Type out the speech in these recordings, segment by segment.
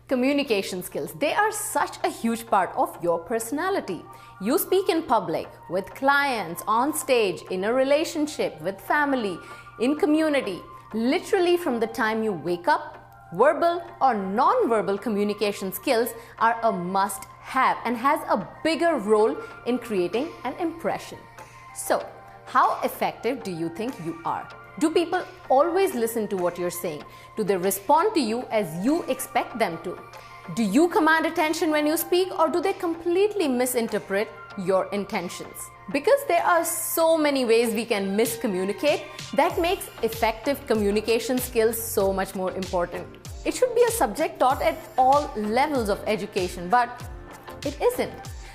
Communication skills, they are such a huge part of your personality. You speak in public, with clients, on stage, in a relationship, with family, in community. Literally from the time you wake up, verbal or non-verbal communication skills are a must-have and has a bigger role in creating an impression. So, how effective do you think you are? Do people always listen to what you're saying? Do they respond to you as you expect them to? Do you command attention when you speak, or do they completely misinterpret your intentions? Because there are so many ways we can miscommunicate, that makes effective communication skills so much more important. It should be a subject taught at all levels of education, but it isn't.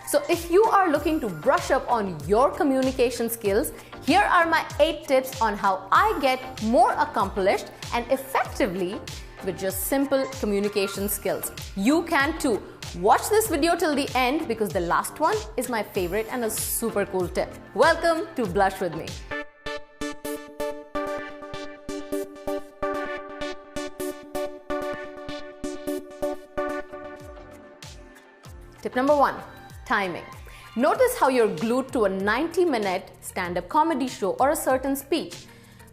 So if you are looking to brush up on your communication skills, here are my 8 tips on how I get more accomplished and effectively with just simple communication skills. You can too. Watch this video till the end because the last one is my favorite and a super cool tip. Welcome to Blush with me. Tip number 1. Timing. Notice how you're glued to a 90-minute stand-up comedy show or a certain speech,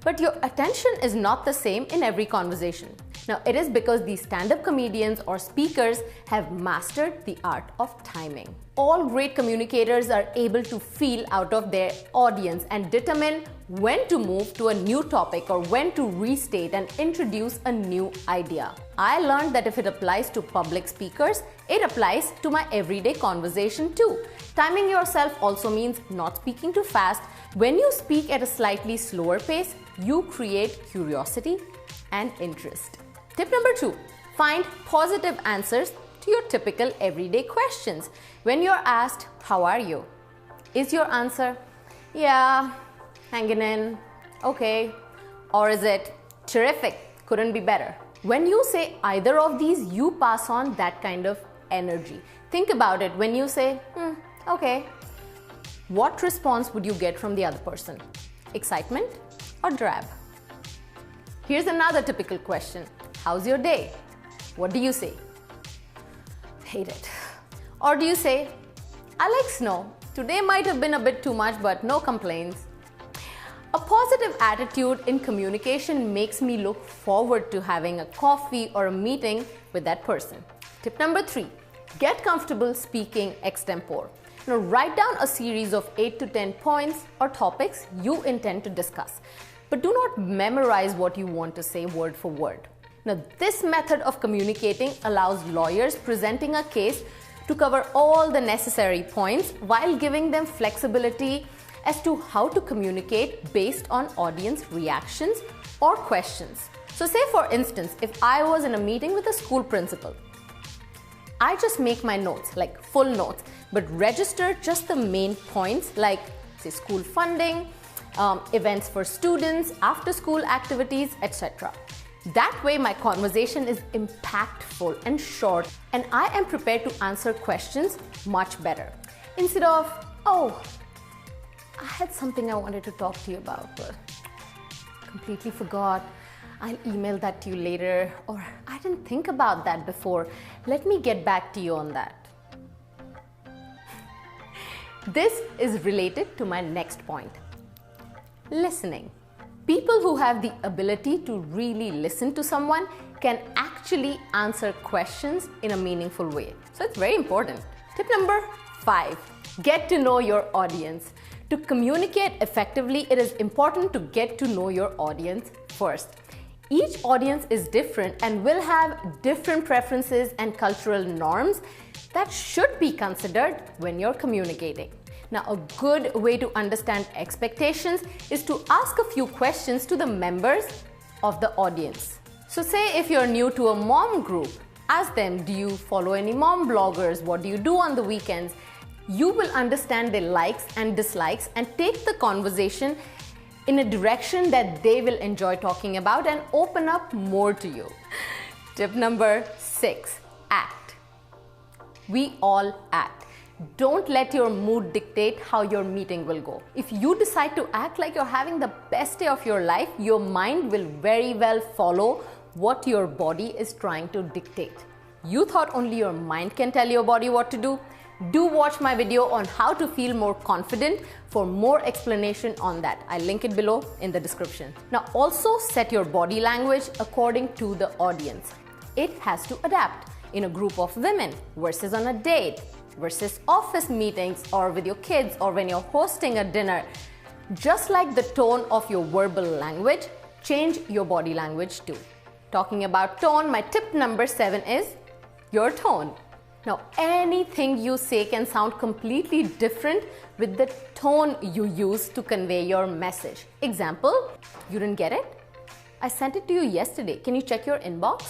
but your attention is not the same in every conversation. Now, it is because these stand-up comedians or speakers have mastered the art of timing. All great communicators are able to feel out of their audience and determine when to move to a new topic or when to restate and introduce a new idea. I learned that if it applies to public speakers, it applies to my everyday conversation too. Timing yourself also means not speaking too fast. When you speak at a slightly slower pace, you create curiosity and interest. Tip number 2. Find positive answers to your typical everyday questions. When you're asked, "How are you?" is your answer, "Yeah, hanging in, okay," or is it, "Terrific, couldn't be better"? When you say either of these, you pass on that kind of energy. Think about it. When you say, "Okay," what response would you get from the other person? Excitement or drab? Here's another typical question. How's your day? What do you say? Hate it. Or do you say, "I like snow. Today might have been a bit too much, but no complaints." A positive attitude in communication makes me look forward to having a coffee or a meeting with that person. Tip number 3. Get comfortable speaking extempore. Now, write down a series of 8 to 10 points or topics you intend to discuss, but do not memorize what you want to say word for word. Now, this method of communicating allows lawyers presenting a case to cover all the necessary points while giving them flexibility as to how to communicate based on audience reactions or questions. So say for instance, if I was in a meeting with a school principal, I just make my notes, like full notes, but register just the main points like say school funding, events for students, after school activities, etc. That way my conversation is impactful and short and I am prepared to answer questions much better. Instead of, "Oh, I had something I wanted to talk to you about, but completely forgot. I'll email that to you later," or "I didn't think about that before. Let me get back to you on that." This is related to my next point. Listening. People who have the ability to really listen to someone can actually answer questions in a meaningful way. So it's very important. Tip number 5. Get to know your audience. To communicate effectively, it is important to get to know your audience first. Each audience is different and will have different preferences and cultural norms that should be considered when you're communicating. Now, a good way to understand expectations is to ask a few questions to the members of the audience. So say if you're new to a mom group, ask them, "Do you follow any mom bloggers? What do you do on the weekends?" You will understand their likes and dislikes and take the conversation in a direction that they will enjoy talking about and open up more to you. Tip number 6. Act. We all act. Don't let your mood dictate how your meeting will go. If you decide to act like you're having the best day of your life, your mind will very well follow what your body is trying to dictate. You thought only your mind can tell your body what to do? Do watch my video on how to feel more confident for more explanation on that. I'll link it below in the description. Now also set your body language according to the audience. It has to adapt in a group of women versus on a date versus office meetings or with your kids or when you're hosting a dinner. Just like the tone of your verbal language, change your body language too. Talking about tone, my tip number 7 is your tone. Now, anything you say can sound completely different with the tone you use to convey your message. Example, you didn't get it? I sent it to you yesterday. Can you check your inbox?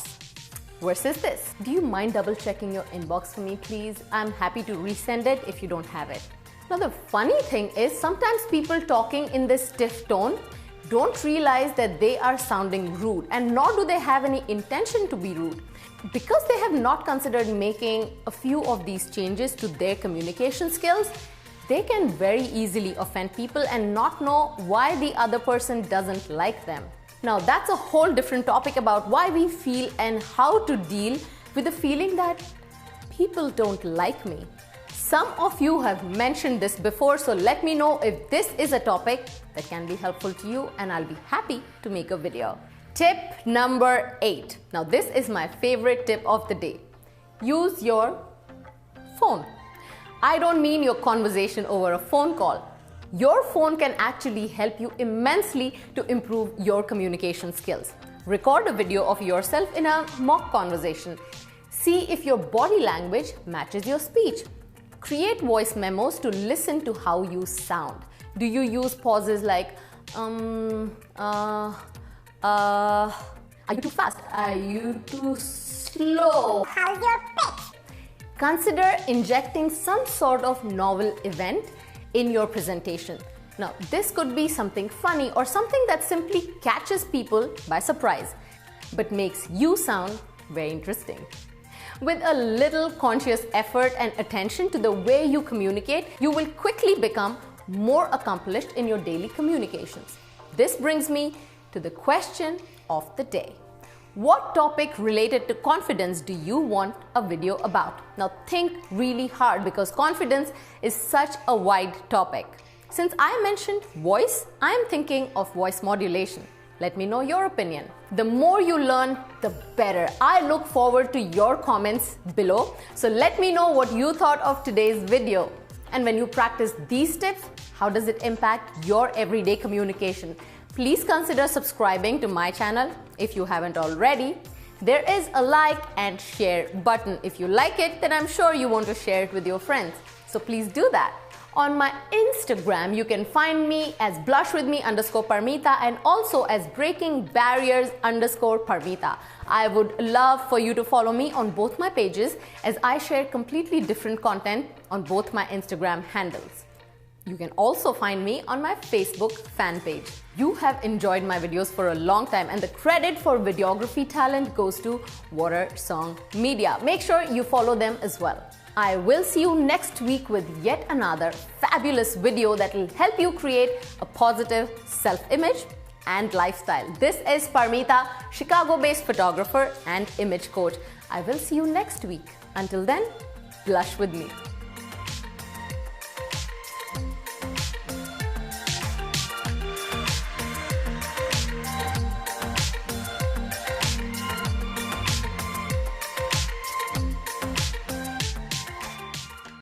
Versus this, do you mind double checking your inbox for me, please? I'm happy to resend it if you don't have it. Now, the funny thing is sometimes people talking in this stiff tone don't realize that they are sounding rude, and nor do they have any intention to be rude. Because they have not considered making a few of these changes to their communication skills, they can very easily offend people and not know why the other person doesn't like them. Now that's a whole different topic about why we feel and how to deal with the feeling that people don't like me. Some of you have mentioned this before, so let me know if this is a topic that can be helpful to you, and I'll be happy to make a video. Tip number 8. Now this is my favorite tip of the day. Use your phone. I don't mean your conversation over a phone call. Your phone can actually help you immensely to improve your communication skills. Record a video of yourself in a mock conversation. See if your body language matches your speech. Create voice memos to listen to how you sound. Do you use pauses like are you too fast? Are you too slow? How's your pitch? Consider injecting some sort of novel event in your presentation. Now, this could be something funny or something that simply catches people by surprise, but makes you sound very interesting. With a little conscious effort and attention to the way you communicate, you will quickly become more accomplished in your daily communications. This brings me to the question of the day. What topic related to confidence do you want a video about? Now think really hard because confidence is such a wide topic. Since I mentioned voice, I am thinking of voice modulation. Let me know your opinion. The more you learn, the better. I look forward to your comments below. So let me know what you thought of today's video. And when you practice these tips, how does it impact your everyday communication? Please consider subscribing to my channel if you haven't already. There is a like and share button. If you like it, then I'm sure you want to share it with your friends. So please do that. On my Instagram, you can find me as blushwithme_Parmeeta and also as breakingbarriers_Parmeeta. I would love for you to follow me on both my pages as I share completely different content on both my Instagram handles. You can also find me on my Facebook fan page. You have enjoyed my videos for a long time and the credit for videography talent goes to Water Song Media. Make sure you follow them as well. I will see you next week with yet another fabulous video that will help you create a positive self-image and lifestyle. This is Parmeeta, Chicago-based photographer and image coach. I will see you next week. Until then, blush with me.